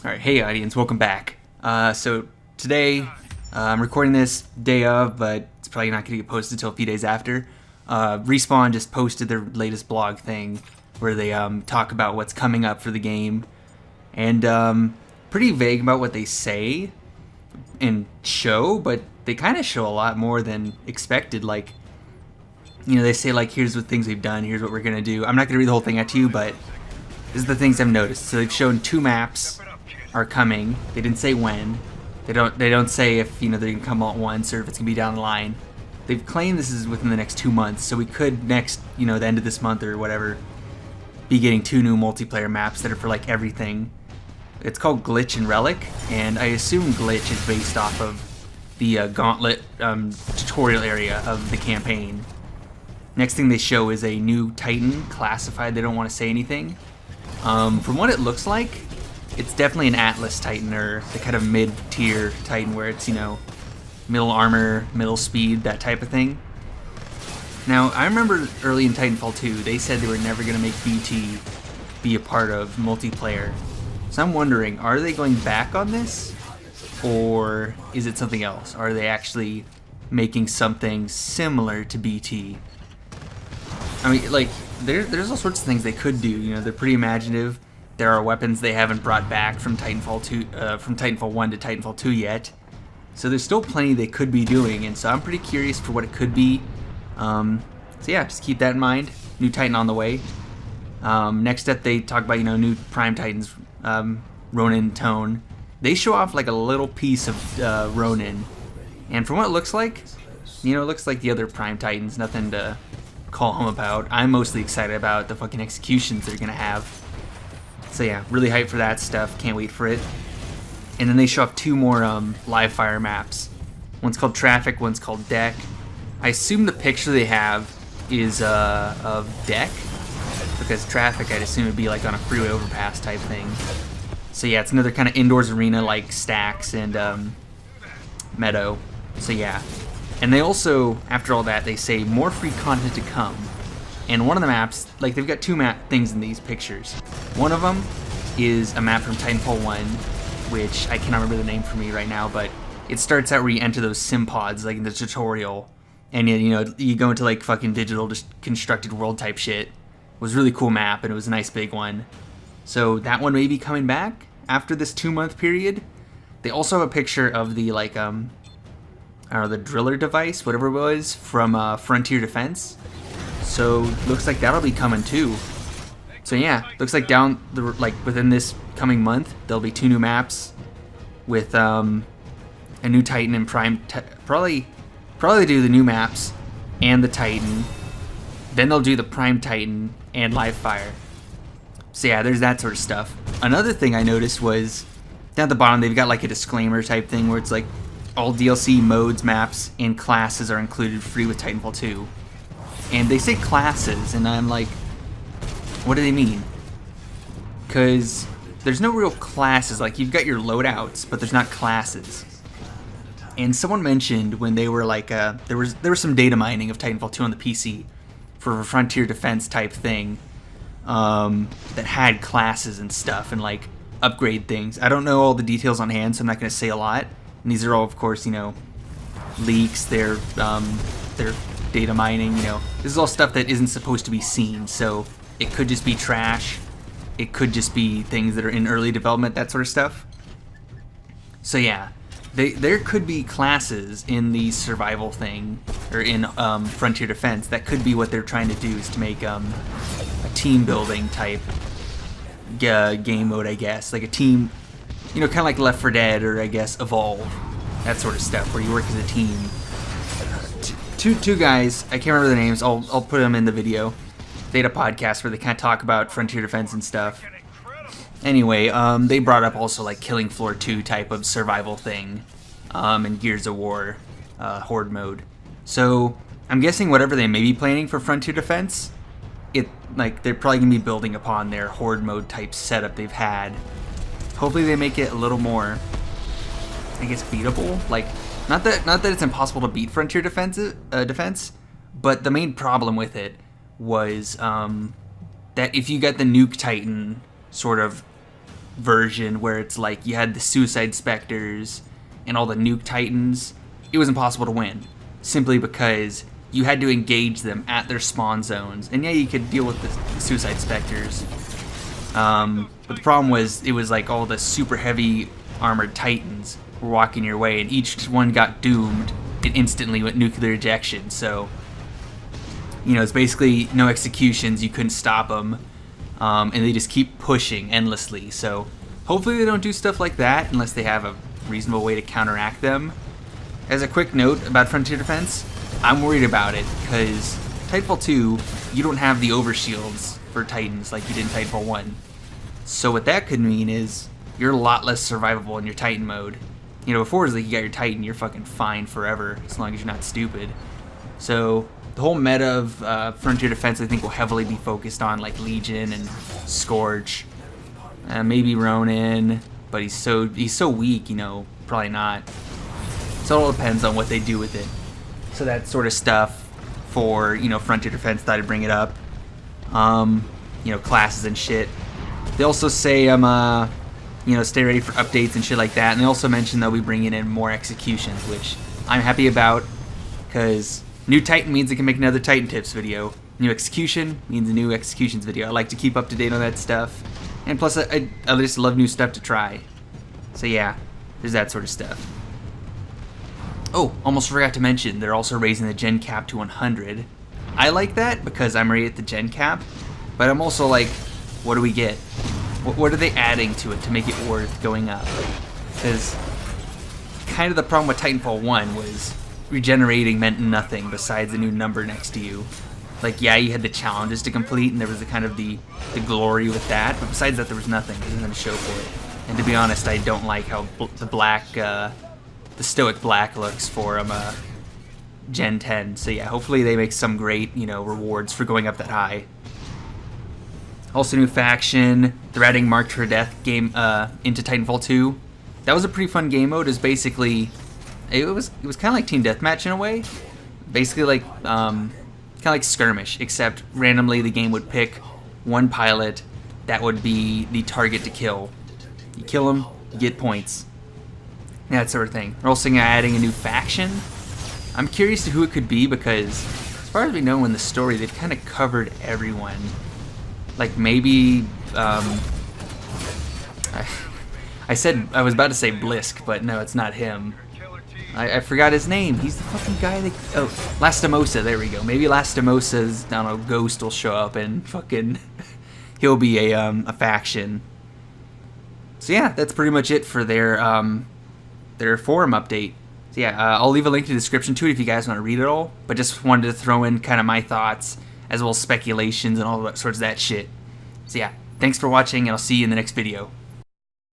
Alright, hey audience, welcome back. So today, I'm recording this day of, but it's probably not going to get posted until a few days after. Respawn just posted their latest blog thing where they talk about what's coming up for the game. And pretty vague about what they say and show, but they kind of show a lot more than expected. Like, they say like, here's what things we've done, here's what we're going to do. I'm not going to read the whole thing out to you, but this is the things I've noticed. So they've shown 2 maps are coming. They didn't say when. They don't say if they can come all at once or if it's gonna be down the line. They've claimed this is within the next 2 months, so we could next the end of this month or whatever be getting 2 new multiplayer maps that are for like everything. It's called Glitch and Relic, and I assume Glitch is based off of the Gauntlet tutorial area of the campaign. Next thing they show is a new Titan classified. They don't want to say anything. From what it looks like, it's definitely an Atlas Titan, or the kind of mid-tier Titan where it's, middle armor, middle speed, that type of thing. Now, I remember early in Titanfall 2, they said they were never going to make BT be a part of multiplayer. So I'm wondering, are they going back on this? Or is it something else? Are they actually making something similar to BT? I mean, like, there's all sorts of things they could do. They're pretty imaginative. There are weapons they haven't brought back from Titanfall 2, from Titanfall 1 to Titanfall 2 yet. So there's still plenty they could be doing, and so I'm pretty curious for what it could be. So yeah, just keep that in mind. New Titan on the way. Next up, they talk about new Prime Titans, Ronin Tone. They show off like a little piece of Ronin, and from what it looks like, it looks like the other Prime Titans. Nothing to call home about. I'm mostly excited about the fucking executions they're gonna have. So yeah, really hyped for that stuff. Can't wait for it. And then they show off 2 more live fire maps. One's called Traffic, one's called Deck. I assume the picture they have is of Deck, because Traffic I'd assume would be like on a freeway overpass type thing. So yeah, it's another kind of indoors arena like Stacks and Meadow. So yeah. And they also, after all that, they say more free content to come. And one of the maps, like they've got 2 map things in these pictures. One of them is a map from Titanfall 1, which I cannot remember the name for me right now, but it starts out where you enter those sim pods, like in the tutorial, and you go into like fucking digital, just constructed world type shit. It was a really cool map, and it was a nice big one. So that one may be coming back after this 2-month period. They also have a picture of the like I don't know, the driller device, whatever it was, from Frontier Defense. So looks like that'll be coming too. So yeah, looks like within this coming month there'll be 2 new maps with a new Titan and Prime. Probably do the new maps and the Titan. Then they'll do the Prime Titan and Live Fire. So yeah, there's that sort of stuff. Another thing I noticed was down at the bottom they've got like a disclaimer type thing where it's like all DLC modes, maps, and classes are included free with Titanfall 2. And they say classes, and I'm like, what do they mean? Because there's no real classes. Like, you've got your loadouts, but there's not classes. And someone mentioned when they were like, there was some data mining of Titanfall 2 on the PC for a Frontier Defense type thing that had classes and stuff and like upgrade things. I don't know all the details on hand, so I'm not going to say a lot. And these are all, of course, leaks. They're data mining, this is all stuff that isn't supposed to be seen, so it could just be trash, it could just be things that are in early development, that sort of stuff. So yeah, there could be classes in the survival thing, or in Frontier Defense, that could be what they're trying to do, is to make a team building type game mode, I guess, like a team, kind of like Left 4 Dead, or I guess Evolve, that sort of stuff, where you work as a team. Two guys, I can't remember their names, I'll put them in the video. They had a podcast where they kind of talk about Frontier Defense and stuff. Anyway, they brought up also like Killing Floor 2 type of survival thing, and Gears of War Horde mode. So I'm guessing whatever they may be planning for Frontier Defense, they're probably gonna be building upon their Horde mode type setup they've had. Hopefully they make it a little more, I guess, beatable. Like, not that it's impossible to beat Frontier Defense, but the main problem with it was that if you got the Nuke Titan sort of version where it's like you had the Suicide Spectres and all the Nuke Titans, it was impossible to win, simply because you had to engage them at their spawn zones. And yeah, you could deal with the Suicide Spectres, but the problem was it was like all the super heavy armored Titans were walking your way, and each one got doomed and instantly went nuclear ejection. So, you know, it's basically no executions, you couldn't stop them, and they just keep pushing endlessly. So hopefully they don't do stuff like that unless they have a reasonable way to counteract them. As a quick note about Frontier Defense, I'm worried about it because Titanfall 2, you don't have the overshields for Titans like you did in Titanfall 1. So what that could mean is you're a lot less survivable in your Titan mode. You know, before it was like you got your Titan, you're fucking fine forever as long as you're not stupid. So the whole meta of Frontier Defense, I think, will heavily be focused on like Legion and Scourge, maybe Ronin, but he's so weak, you know, probably not. So it all depends on what they do with it. So that sort of stuff for, you know, Frontier Defense, thought I'd bring it up. You know, classes and shit. They also say you know, stay ready for updates and shit like that. And they also mention they'll be bringing in more executions, which I'm happy about, because new Titan means I can make another Titan Tips video. New execution means a new executions video. I like to keep up to date on that stuff. And plus, I just love new stuff to try. So yeah, there's that sort of stuff. Oh, almost forgot to mention, they're also raising the gen cap to 100. I like that because I'm already at the gen cap, but I'm also like, what do we get? What are they adding to it to make it worth going up? Because kind of the problem with Titanfall 1 was regenerating meant nothing besides a new number next to you. Like, yeah, you had the challenges to complete, and there was the glory with that, but besides that, there was nothing. There wasn't a show for it. And to be honest, I don't like how the stoic black looks for Gen 10. So yeah, hopefully they make some great, you know, rewards for going up that high. Also, new faction. They're adding Marked for Death game into Titanfall 2. That was a pretty fun game mode. It's basically it was kind of like Team Deathmatch in a way. Basically like kind of like Skirmish, except randomly the game would pick one pilot that would be the target to kill. You kill him, you get points. That sort of thing. We're also adding a new faction. I'm curious to who it could be because, as far as we know in the story, they've kind of covered everyone. Like maybe, I was about to say Blisk, but no, it's not him. I forgot his name. He's the fucking guy that, oh, Lastimosa, there we go. Maybe Lastimosa's, I don't know, ghost will show up and fucking, he'll be a faction. So yeah, that's pretty much it for their forum update. So yeah, I'll leave a link in the description to it if you guys want to read it all, but just wanted to throw in kind of my thoughts, as well as speculations and all sorts of that shit. So yeah, thanks for watching, and I'll see you in the next video.